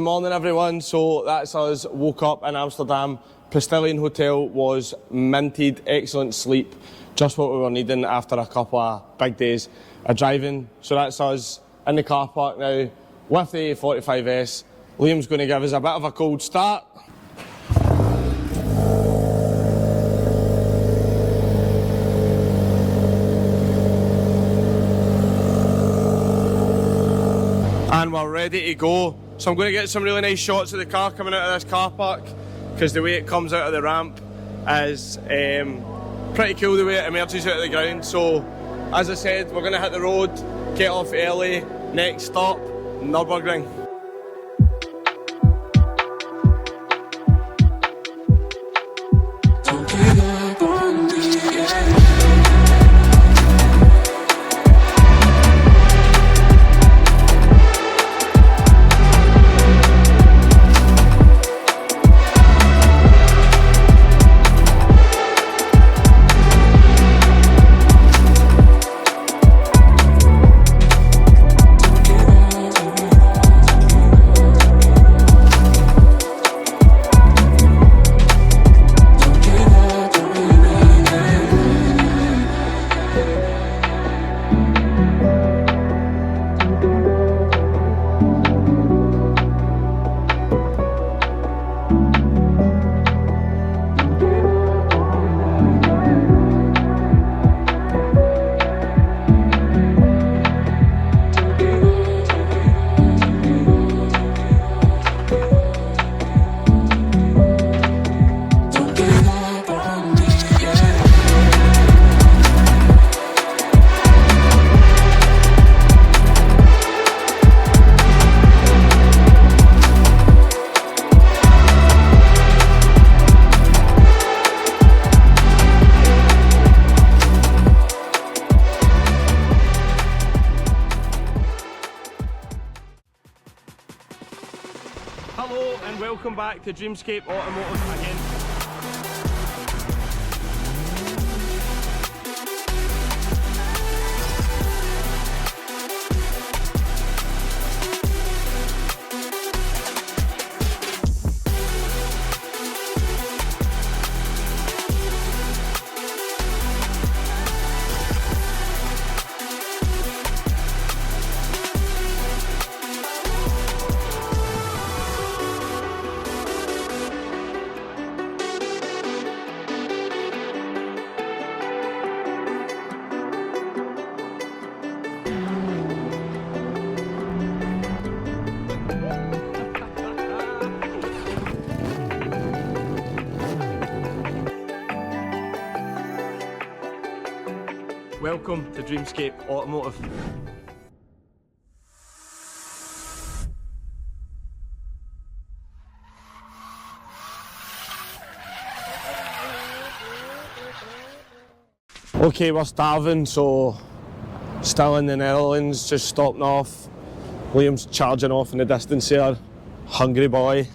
Morning everyone, so that's us, woke up in Amsterdam. Pristilian hotel was minted, excellent sleep, just what we were needing after a couple of big days of driving. So that's us in the car park now with the A45s. Liam's going to give us a bit of a cold start. And we're ready to go. So I'm going to get some really nice shots of the car coming out of this car park, because the way it comes out of the ramp is pretty cool, the way it emerges out of the ground. So as I said, we're going to hit the road, get off early, next stop, Nürburgring. Hello and welcome back to Dreamscape Automotive again. Welcome to Dreamscape Automotive. Okay, we're starving, so still in the Netherlands, just stopping off. Liam's charging off in the distance here. Hungry boy.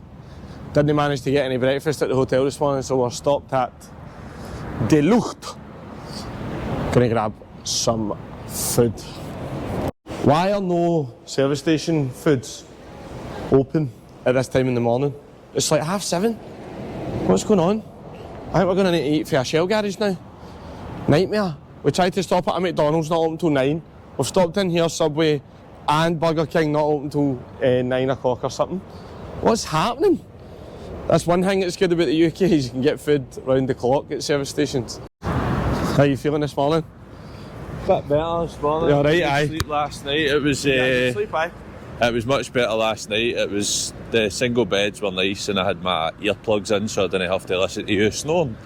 Didn't manage to get any breakfast at the hotel this morning, so we're stopped at De Lucht. Gonna grab some food. Why are no service station foods open at this time in the morning? It's like 7:30. What's going on? I think we're gonna need to eat for a Shell garage now. Nightmare. We tried to stop at a McDonald's, not open till 9. We've stopped in here, Subway and Burger King, not open till 9 o'clock or something. What's happening? That's one thing that's good about the UK, is you can get food round the clock at service stations. How are you feeling this morning? Bit better this morning. You alright, I didn't sleep last night. It was sleep, aye. It was much better last night. It was, the single beds were nice and I had my earplugs in so I didn't have to listen to you snoring.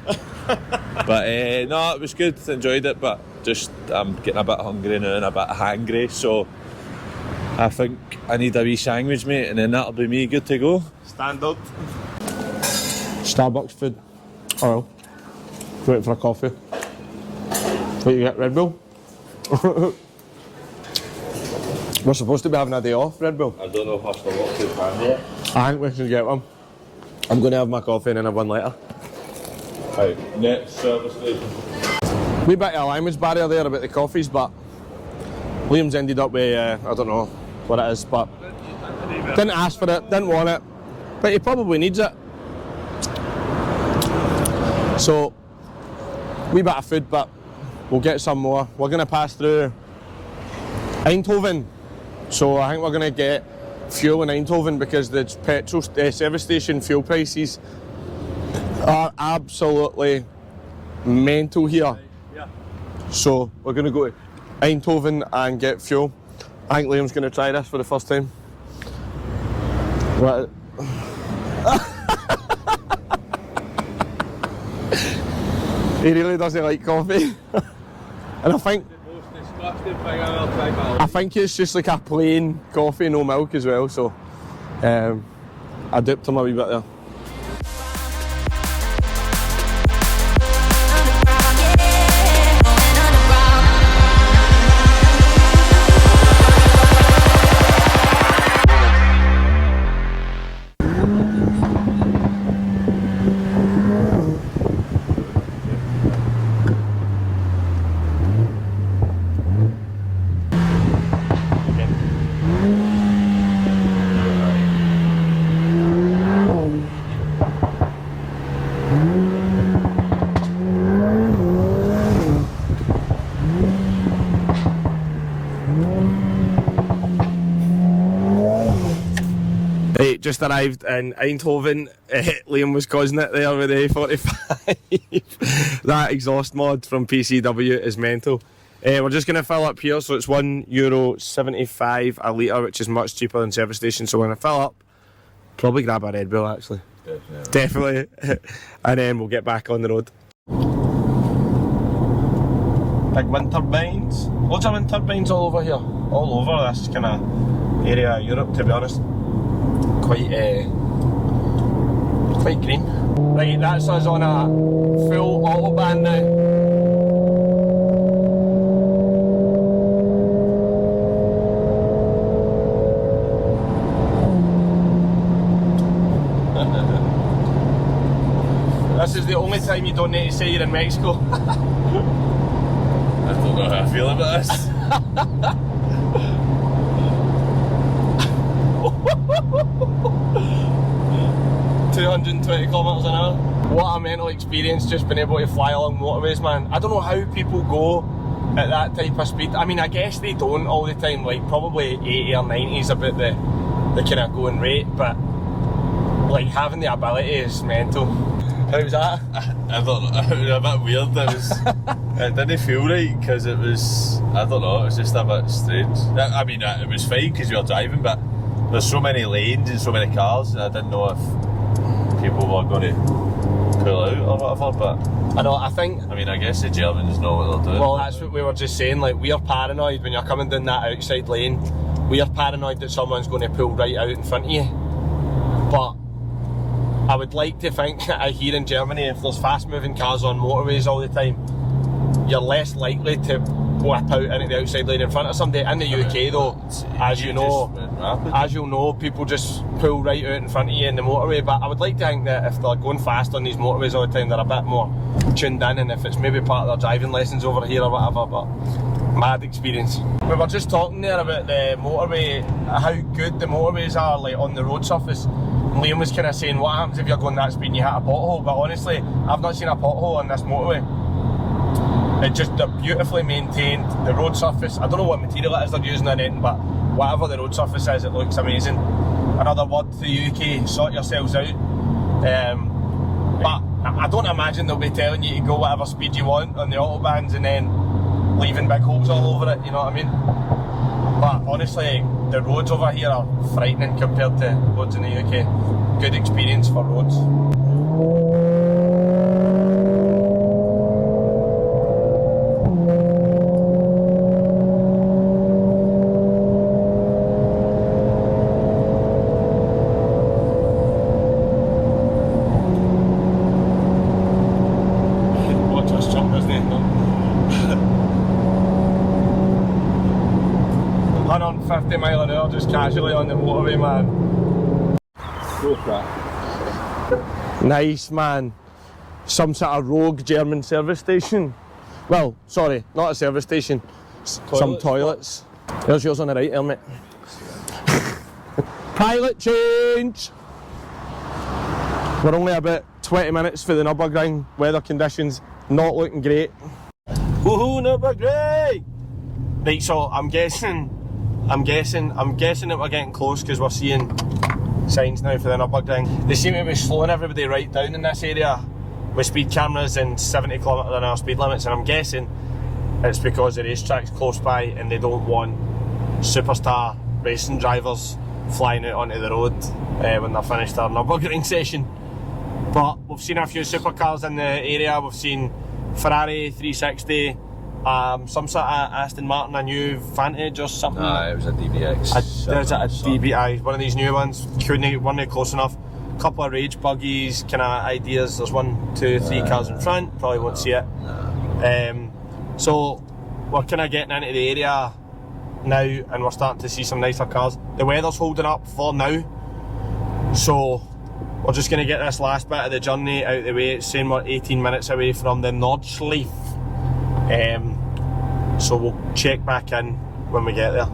But no, it was good, enjoyed it, but just I'm getting a bit hungry now and a bit hangry, so I think I need a wee sandwich, mate, and then that'll be me good to go. Standard. Starbucks food. Oh, waiting for a coffee. What you get, Red Bull? We're supposed to be having a day off, Red Bull. I don't know if I still want to handle it. I think we should get one. I'm going to have my coffee and then have one later. Right, next service station. Wee bit of a language barrier there about the coffees, but Liam's ended up with, I don't know what it is, but Didn't ask for it, didn't want it, but he probably needs it. So, wee bit of food, but we'll get some more. We're going to pass through Eindhoven, so I think we're going to get fuel in Eindhoven because the petrol service station fuel prices are absolutely mental here. Yeah. So we're going to go to Eindhoven and get fuel. I think Liam's going to try this for the first time. What? He really doesn't like coffee. And I think it's just like a plain coffee, no milk as well, so I dipped him a wee bit there. Right, just arrived in Eindhoven. Liam was causing it there with the A45. That exhaust mod from PCW is mental. We're just going to fill up here, so it's €1.75 a litre, which is much cheaper than service station. So we're going to fill up, probably grab a Red Bull actually. Definitely. And then we'll get back on the road. Big wind turbines. Loads of wind turbines all over here. All over this kind of area of Europe, to be honest. Quite green. Right, that's us on a full Autobahn now. This is the only time you don't need to say you're in Mexico. I don't know how I feel about this. 220 kilometres an hour. What a mental experience just being able to fly along motorways, man. I don't know how people go at that type of speed. I mean, I guess they don't all the time, like probably 80 or 90 is about the kind of going rate, but like having the ability is mental. How was that? I don't know, it was a bit weird. It didn't feel right because it was, I don't know, it was just a bit strange. I mean, it was fine because you were driving, but there's so many lanes and so many cars, and I didn't know if people were going to pull out or whatever, but I mean, I guess the Germans know what they're doing. Well, that's what we were just saying, like we're paranoid when you're coming down that outside lane. We are paranoid that someone's going to pull right out in front of you. But I would like to think that here in Germany, if there's fast moving cars on motorways all the time, you're less likely to whip out into the outside lane in front of somebody. In the UK though, as you'll know, people just pull right out in front of you in the motorway. But I would like to think that if they're going fast on these motorways all the time, they're a bit more tuned in, and if it's maybe part of their driving lessons over here or whatever. But mad experience. We were just talking there about the motorway, how good the motorways are like on the road surface. And Liam was kind of saying, what happens if you're going that speed and you hit a pothole? But honestly, I've not seen a pothole on this motorway. They're beautifully maintained. The road surface, I don't know what material it is they're using or anything, but whatever the road surface is, it looks amazing. Another word to the UK, sort yourselves out. But I don't imagine they'll be telling you to go whatever speed you want on the Autobahns and then leaving big holes all over it, you know what I mean? But honestly, the roads over here are frightening compared to roads in the UK. Good experience for roads. Watch us jump, isn't it? 150 mile an hour just casually on the motorway, man. Nice, man. Some sort of rogue German service station. Well, sorry, not a service station. Some toilets. There's yours on the right, helmet. Pilot change! We're only about 20 minutes for the Nürburgring. Weather conditions not looking great. Woohoo, Nürburgring! Right, so I'm guessing that we're getting close because we're seeing signs now for the Nürburgring. They seem to be slowing everybody right down in this area with speed cameras and 70 km/h speed limits, and I'm guessing it's because the racetrack's close by and they don't want superstar racing drivers flying out onto the road when they're finished their Nürburgring session. But we've seen a few supercars in the area. We've seen Ferrari 360, some sort of Aston Martin, a new Vantage or something. It was a DBX. There's a DBI, one of these new ones. Weren't close enough. Couple of rage buggies, kind of ideas. There's 1, 2, 3 cars in front. Probably won't see it. So we're kind of getting into the area now, and we're starting to see some nicer cars. The weather's holding up for now, so we're just going to get this last bit of the journey out of the way. It's saying we're 18 minutes away from the Nordschleife, so we'll check back in when we get there.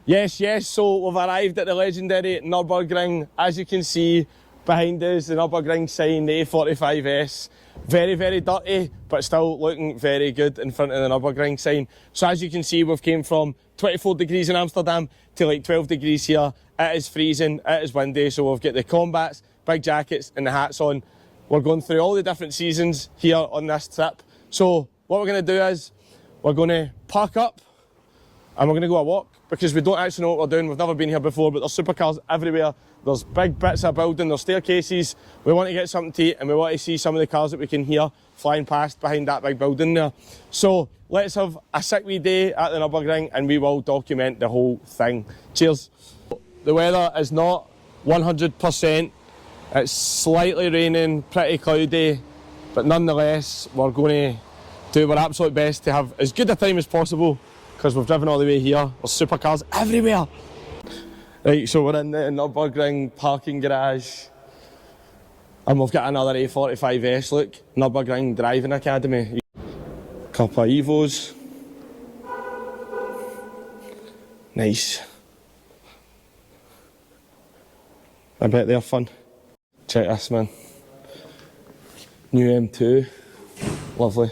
Yes, so we've arrived at the legendary Nürburgring. As you can see behind us, the Nürburgring sign, the A45s. Very, very dirty, but still looking very good in front of the Nürburgring sign. So as you can see, we've came from 24 degrees in Amsterdam to like 12 degrees here. It is freezing, it is windy, so we've got the combats, big jackets and the hats on. We're going through all the different seasons here on this trip. So what we're going to do is, we're going to park up and we're going to go a walk, because we don't actually know what we're doing. We've never been here before, but there's supercars everywhere. There's big bits of building, there's staircases. We want to get something to eat and we want to see some of the cars that we can hear flying past behind that big building there. So let's have a sick wee day at the Nürburgring and we will document the whole thing. Cheers. The weather is not 100%. It's slightly raining, pretty cloudy, but nonetheless, we're going to do our absolute best to have as good a time as possible, because we've driven all the way here. There's supercars everywhere. Right, so we're in the Nürburgring parking garage and we've got another A45s, look, Nürburgring Driving Academy. Couple of Evos. Nice. I bet they're fun. Check this, man. New M2, lovely.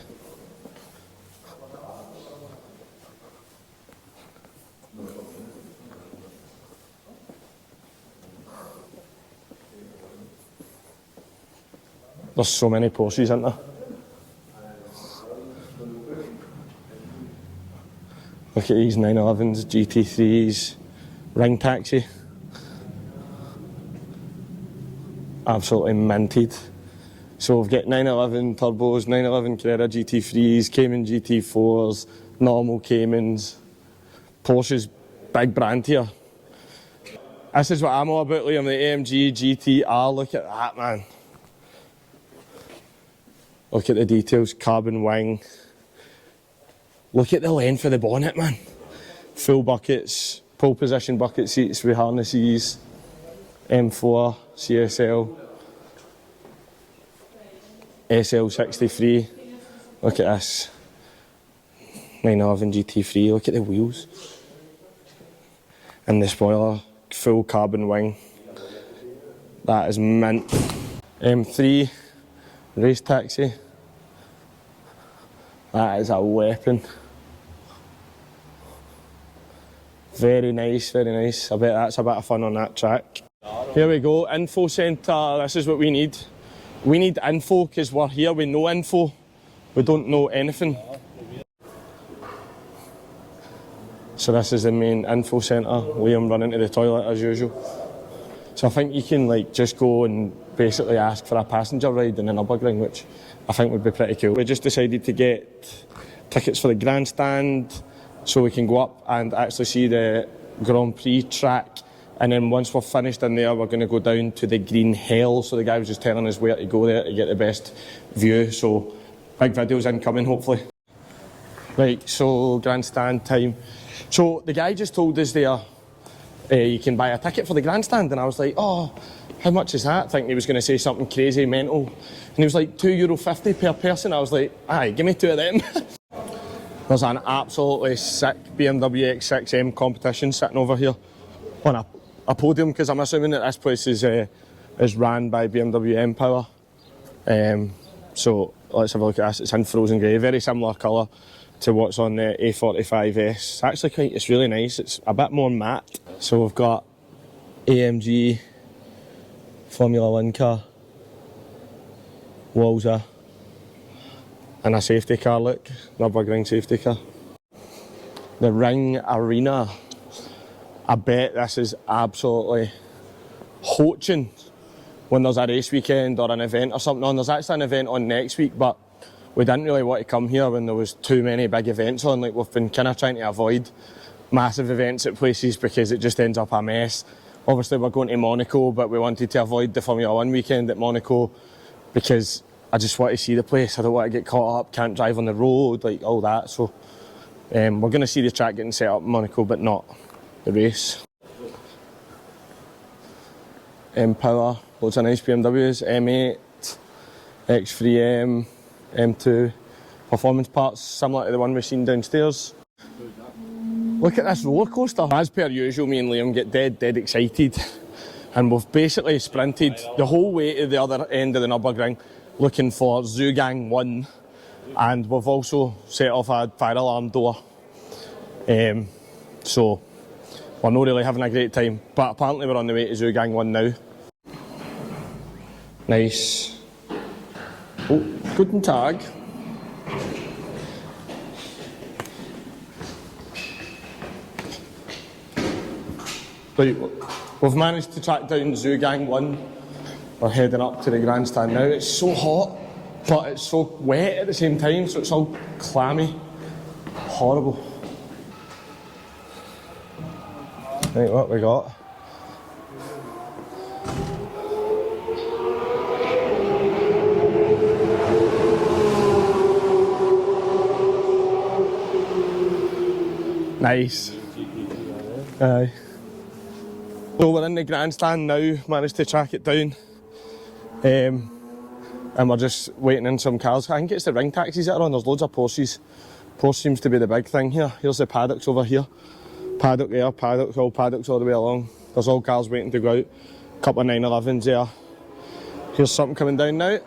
There's so many Porsches, isn't there? Look at these 911s, GT3s, ring taxi. Absolutely minted. So we've got 911 turbos, 911 Carrera GT3s, Cayman GT4s, normal Caymans. Porsche's big brand here. This is what I'm all about, Liam, the AMG GTR. Look at that, man. Look at the details, carbon wing. Look at the length of the bonnet, man. Full buckets, pole position bucket seats with harnesses, M4, CSL, SL63. Look at this, 911 GT3, look at the wheels. And the spoiler, full carbon wing. That is mint. M3, race taxi. That is a weapon. Very nice, very nice. I bet that's a bit of fun on that track. Here we go, info centre. This is what we need. We need info because we're here, we know info. We don't know anything. So this is the main info centre. Liam running to the toilet as usual. So I think you can like just go and basically ask for a passenger ride in the Nürburgring, which I think would be pretty cool. We just decided to get tickets for the grandstand so we can go up and actually see the Grand Prix track. And then once we're finished in there, we're going to go down to the Green Hell. So the guy was just telling us where to go there to get the best view. So big videos incoming, hopefully. Right, so grandstand time. So the guy just told us there, you can buy a ticket for the grandstand, and I was like, oh, how much is that? Thinking he was going to say something crazy, mental. And he was like, €2.50 per person. I was like, aye, give me two of them. There's an absolutely sick BMW X6M competition sitting over here on a podium, because I'm assuming that this place is ran by BMW M Power. So let's have a look at this. It's in frozen grey, very similar colour to what's on the A45s. It's actually it's really nice. It's a bit more matte. So we've got AMG Formula 1 car, Walser, and a safety car, look, Nürburgring safety car. The Ring Arena. I bet this is absolutely hoaching when there's a race weekend or an event or something on. There's actually an event on next week, but we didn't really want to come here when there was too many big events on. Like, we've been kind of trying to avoid massive events at places because it just ends up a mess. Obviously we're going to Monaco, but we wanted to avoid the Formula 1 weekend at Monaco because I just want to see the place. I don't want to get caught up, can't drive on the road, like all that. So we're going to see the track getting set up in Monaco, but not the race. M Power, loads of nice BMWs, M8, X3M, M2, performance parts similar to the one we've seen downstairs. Look at this roller coaster. As per usual, me and Liam get dead excited, and we've basically sprinted the whole way to the other end of the Nürburgring looking for Zugang 1, and we've also set off a fire alarm door. So we're not really having a great time, but apparently we're on the way to Zugang 1 now. Nice. Oh, guten Tag. Right, we've managed to track down Zugang 1. We're heading up to the grandstand now. It's so hot, but it's so wet at the same time, so it's all clammy. Horrible. Right, what we got? Nice. Aye. So we're in the grandstand now, managed to track it down, and we're just waiting in some cars. I think it's the ring taxis that are on. There's loads of Porsches. Porsche seems to be the big thing here. Here's the paddocks over here. Paddock there, paddocks, all paddocks all the way along. There's all cars waiting to go out. A couple of 911s there. Here's something coming down now.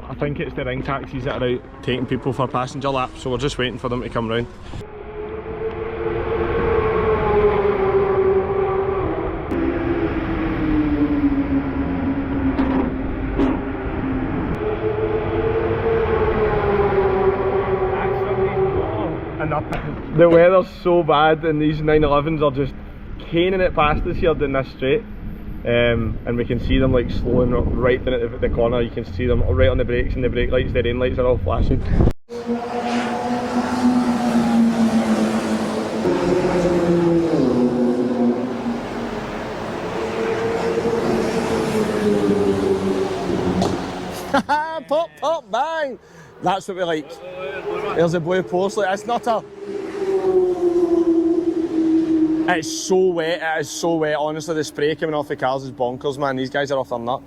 I think it's the ring taxis that are out taking people for passenger laps, so we're just waiting for them to come round. And the weather's so bad and these 911s are just caning it past us here down this straight. And we can see them like slowing right down at the corner. You can see them right on the brakes, and the brake lights, the rain lights are all flashing. Pop, pop, bang! That's what we like. There's a blue Porsche. It's not a... It's so wet, it is so wet. Honestly, the spray coming off the cars is bonkers, man. These guys are off their nut.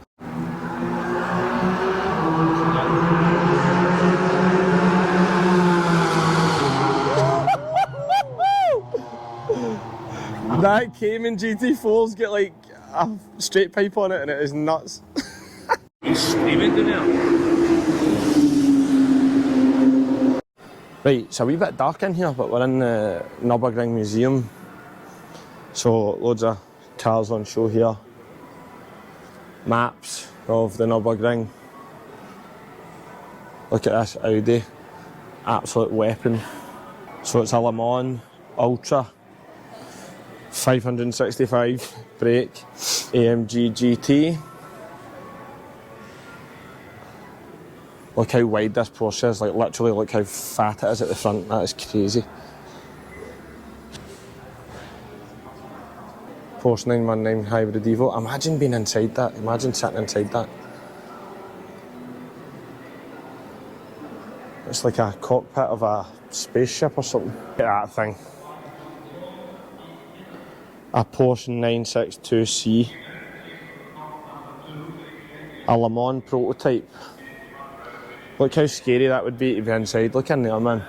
That Cayman GT4's got like a straight pipe on it and it is nuts. He's screaming down there. Right, it's a wee bit dark in here, but we're in the Nürburgring Museum. So loads of cars on show here. Maps of the Nürburgring. Look at this Audi, absolute weapon. So it's a Le Mans Ultra, 565 brake, AMG GT. Look how wide this Porsche is, like literally look how fat it is at the front, that is crazy. Porsche 919 Hybrid Evo, imagine being inside that, imagine sitting inside that. It's like a cockpit of a spaceship or something. Look at that thing. A Porsche 962C. A Le Mans prototype. Look how scary that would be to be inside. Look in there, man.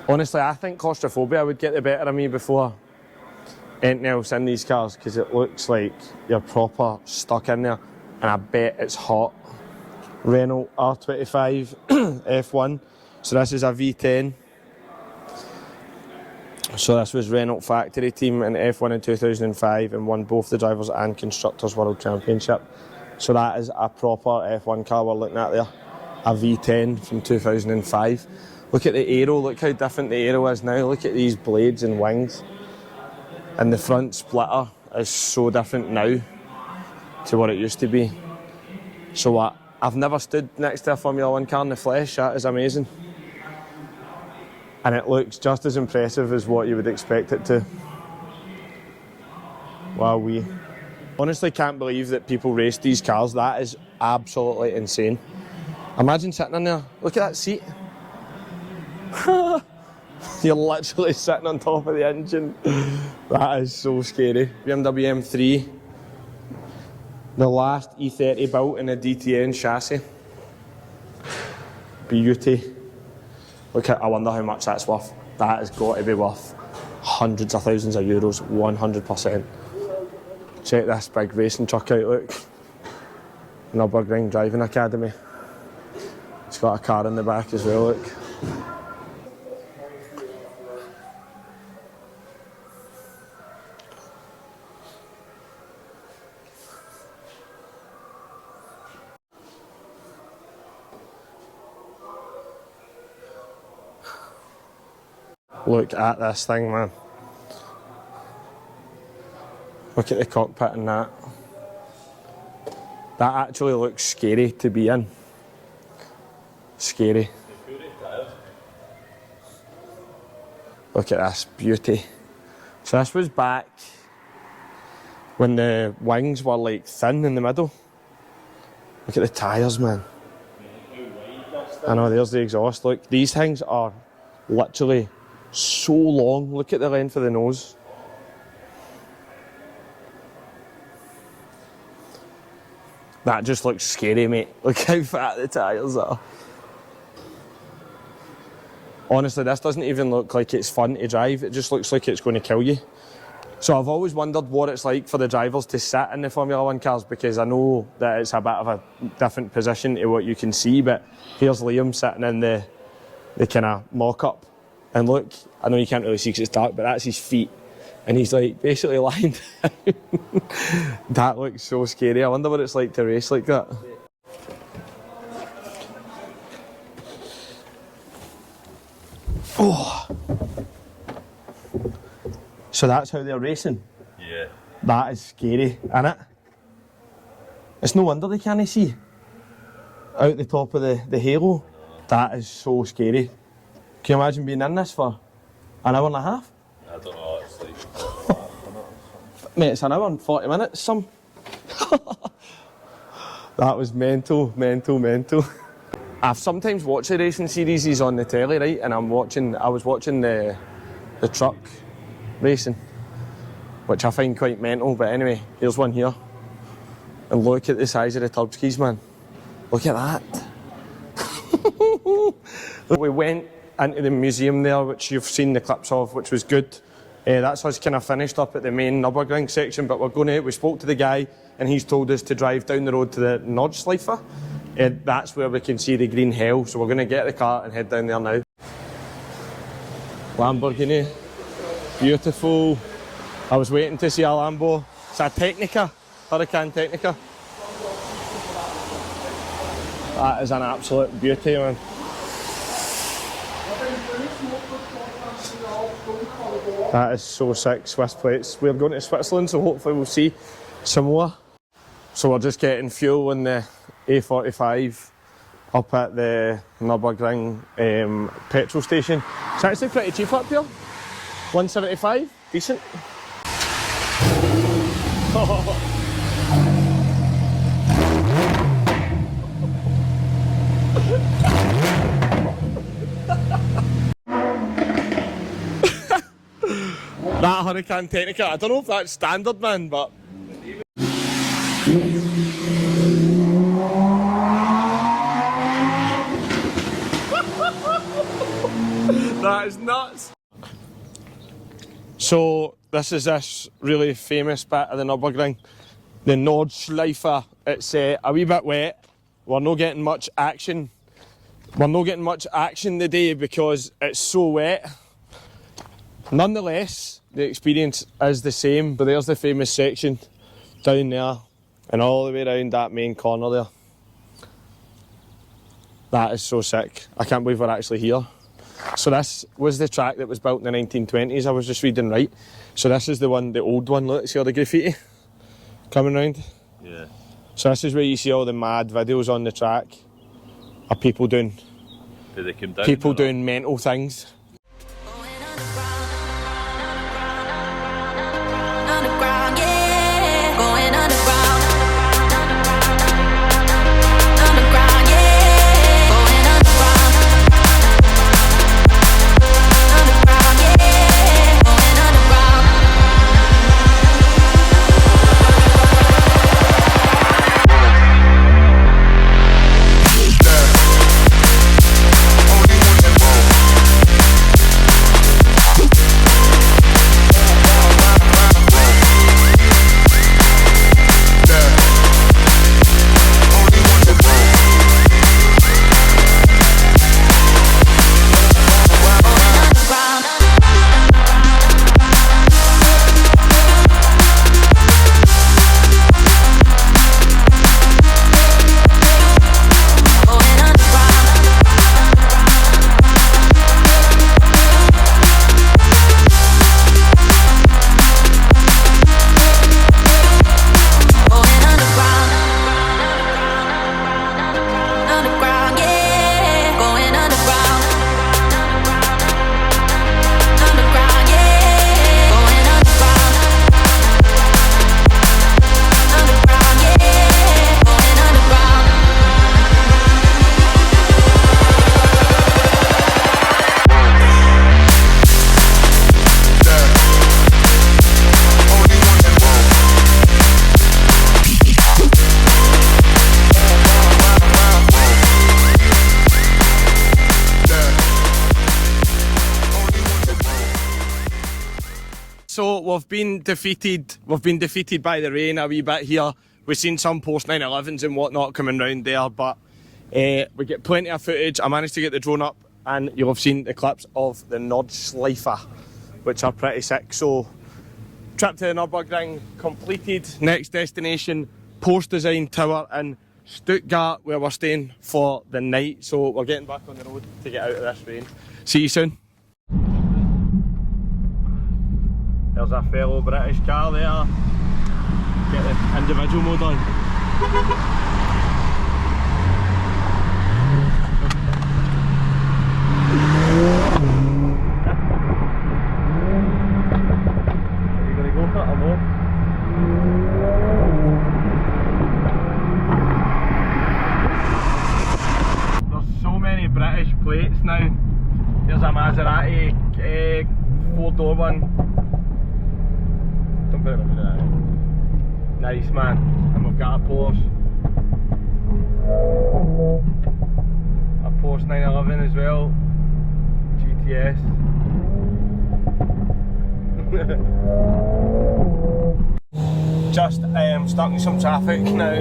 Honestly, I think claustrophobia would get the better of me before anything else in these cars, because it looks like you're proper stuck in there, and I bet it's hot. Renault R25 F1. So this is a V10. So this was Renault factory team in F1 in 2005 and won both the Drivers' and Constructors' World Championship. So that is a proper F1 car we're looking at there. A V10 from 2005. Look at the aero, look how different the aero is now. Look at these blades and wings. And the front splitter is so different now to what it used to be. So what? I've never stood next to a Formula 1 car in the flesh, that is amazing. And it looks just as impressive as what you would expect it to. Wowee. Honestly can't believe that people race these cars, that is absolutely insane. Imagine sitting in there, look at that seat. You're literally sitting on top of the engine. That is so scary. BMW M3. The last E30 built in a DTN chassis. Beauty. Look at, I wonder how much that's worth. That has got to be worth hundreds of thousands of euros, 100%. Check this big racing truck out, look. Nürburgring Driving Academy. It's got a car in the back as well, look. Look at this thing, man. Look at the cockpit and that. That actually looks scary to be in. Scary. Look at this beauty. So this was back when the wings were like thin in the middle. Look at the tyres, man. I know, there's the exhaust. Look, these things are literally so long. Look at the length of the nose. That just looks scary, mate. Look how fat the tyres are. Honestly, this doesn't even look like it's fun to drive. It just looks like it's going to kill you. So I've always wondered what it's like for the drivers to sit in the Formula 1 cars, because I know that it's a bit of a different position to what you can see, but here's Liam sitting in the kind of mock-up. And look, I know you can't really see because it's dark, but that's his feet. And he's like basically lying down. That looks so scary. I wonder what it's like to race like that. Oh. So that's how they're racing? Yeah. That is scary, isn't it? It's no wonder they can't see out the top of the halo. That is so scary. Can you imagine being in this for an hour and a half? I don't know, it's like... Mate, it's an hour and 40 minutes, some. That was mental, mental, mental. I've sometimes watched the racing series on the telly, right? And I was watching the truck racing, which I find quite mental, but anyway, here's one here. And look at the size of the turbskis, man. Look at that. We went into the museum there, which you've seen the clips of, which was good. That's us kind of finished up at the main Nürburgring section, but we spoke to the guy and he's told us to drive down the road to the Nordschleife. That's where we can see the green hell, so we're going to get the car and head down there now. Lamborghini, beautiful. I was waiting to see a Lambo. It's a Technica, Hurricane Technica. That is an absolute beauty, man. That is so sick, Swiss plates. We're going to Switzerland, so hopefully we'll see some more. So we're just getting fuel in the A45 up at the Nürburgring petrol station. It's actually pretty cheap up here. 175, decent. That Hurricane Technica, I don't know if that's standard, man, but that is nuts. So this is this really famous bit of the Nürburgring, the Nordschleife. It's a wee bit wet. We're not getting much action. We're not getting much action today because it's so wet. Nonetheless, the experience is the same, but there's the famous section down there and all the way around that main corner there. That is so sick. I can't believe we're actually here. So this was the track that was built in the 1920s, I was just reading right. So this is the one, the old one, look, see all the graffiti coming round? Yeah. So this is where you see all the mad videos on the track of people doing, Did they come down? people doing mental things. Underground, yeah, going underground. Underground, yeah, going underground. Underground, yeah, going underground. So we've been defeated by the rain a wee bit here. We've seen some Porsche 911s and whatnot coming round there, but we get plenty of footage. I managed to get the drone up and you'll have seen the clips of the Nordschleife, which are pretty sick. So trip to the Nürburgring completed. Next destination, Porsche Design Tower in Stuttgart, where we're staying for the night. So we're getting back on the road to get out of this rain. See you soon. There's a fellow British car there. Get the individual mode on. Are you going to go for it or no? There's so many British plates now. There's a Maserati 4-door one. Nice, man. And we've got a Porsche 911 as well, GTS. Just stuck in some traffic now.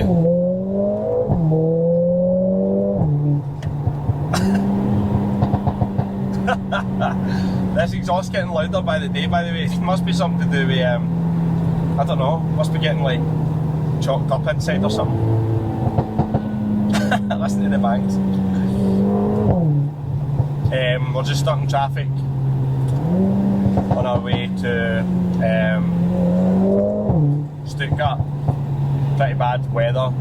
This exhaust getting louder by the day, by the way. It must be something to do with I don't know, must be getting like chalked up inside or something. Listen to the bangs. We're just stuck in traffic on our way to Stuttgart. Pretty bad weather.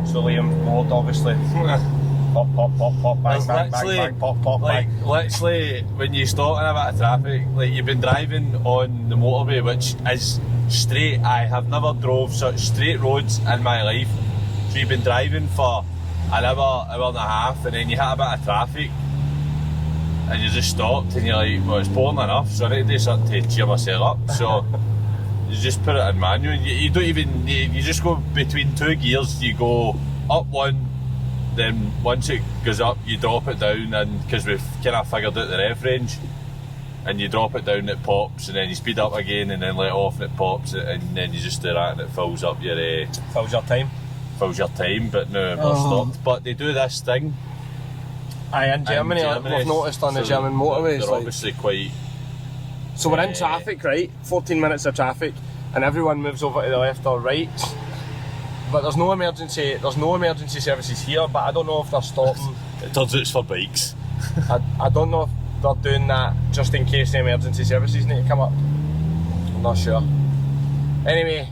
So Liam's bored, obviously. Pop, pop, pop, pop, bang, bang, bang, bang, pop, pop, bang. Literally, when you stop in a bit of traffic, like you've been driving on the motorway, which is straight. I have never drove such straight roads in my life. So you've been driving for an hour and a half, and then you hit a bit of traffic, and you just stopped, and you're like, well, it's boring enough, so I need to do something to cheer myself up. So you just put it in manual. You don't even, you just go between two gears. You go up one, then once it goes up, you drop it down, and because we've kind of figured out the rev range, and you drop it down, it pops, and then you speed up again, and then let off, and it pops, and then you just do that, and it fills up your Fills your time. But no, we're stopped. But they do this thing. Aye, in Germany, we've noticed on the German motorways. They're obviously quite. So we're in traffic, right? 14 minutes of traffic, and everyone moves over to the left or right. But there's no emergency services here, but I don't know if they're stopping. It turns out it's for bikes. I don't know if they're doing that just in case the emergency services need to come up. I'm not sure. Anyway,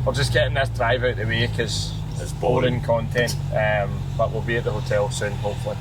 we're just getting this drive out of the way because it's boring content, but we'll be at the hotel soon, hopefully.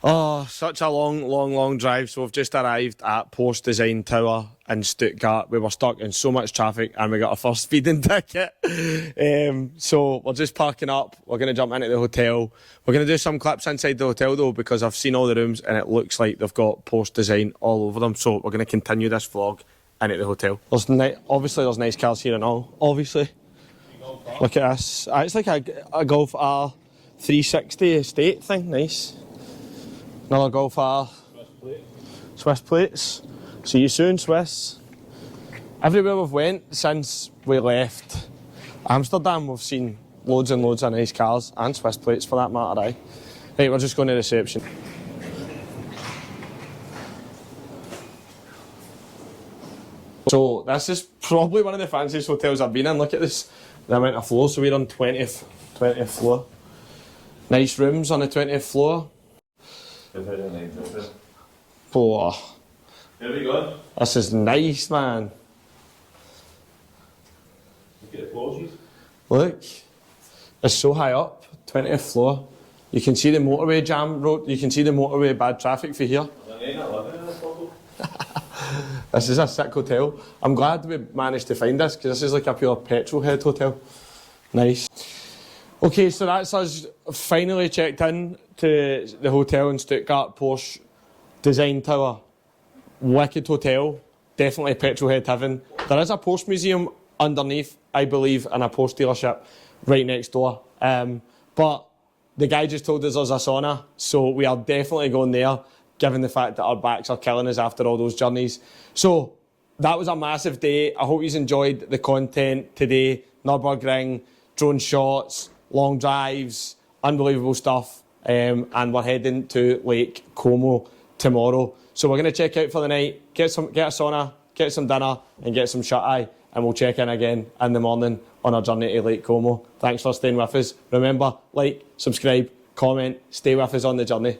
Oh, such a long drive. So we've just arrived at Porsche Design Tower in Stuttgart. We were stuck in so much traffic and we got our first speeding ticket. So we're just parking up. We're going to jump into the hotel. We're going to do some clips inside the hotel though, because I've seen all the rooms and it looks like they've got Porsche design all over them. So we're going to continue this vlog into the hotel. Obviously there's nice cars here and all, obviously. Look at this. It's like a Golf R360 estate thing, nice. Another Golf R. Swiss plates. See you soon, Swiss. Everywhere we've went since we left Amsterdam, we've seen loads and loads of nice cars, and Swiss plates for that matter, aye. Right, we're just going to reception. So this is probably one of the fanciest hotels I've been in. Look at this, the amount of floors. So we're on 20th floor. Nice rooms on the 20th floor. Oh, There we go. this is nice, man. Look, it's so high up, 20th floor. You can see the motorway jam road. You can see the motorway bad traffic for here. This is a sick hotel. I'm glad we managed to find this because this is like a pure petrol head hotel. Nice. Okay, so that's us finally checked in to the hotel in Stuttgart, Porsche Design Tower. Wicked hotel, definitely petrol head heaven. There is a Porsche museum underneath, I believe, and a Porsche dealership right next door. But the guy just told us there's a sauna, so we are definitely going there, given the fact that our backs are killing us after all those journeys. So that was a massive day. I hope you enjoyed the content today. Nürburgring, drone shots, long drives, unbelievable stuff. And we're heading to Lake Como tomorrow. So we're going to check out for the night, get a sauna, get some dinner and get some shut-eye, and we'll check in again in the morning on our journey to Lake Como. Thanks for staying with us. Remember, like, subscribe, comment, stay with us on the journey.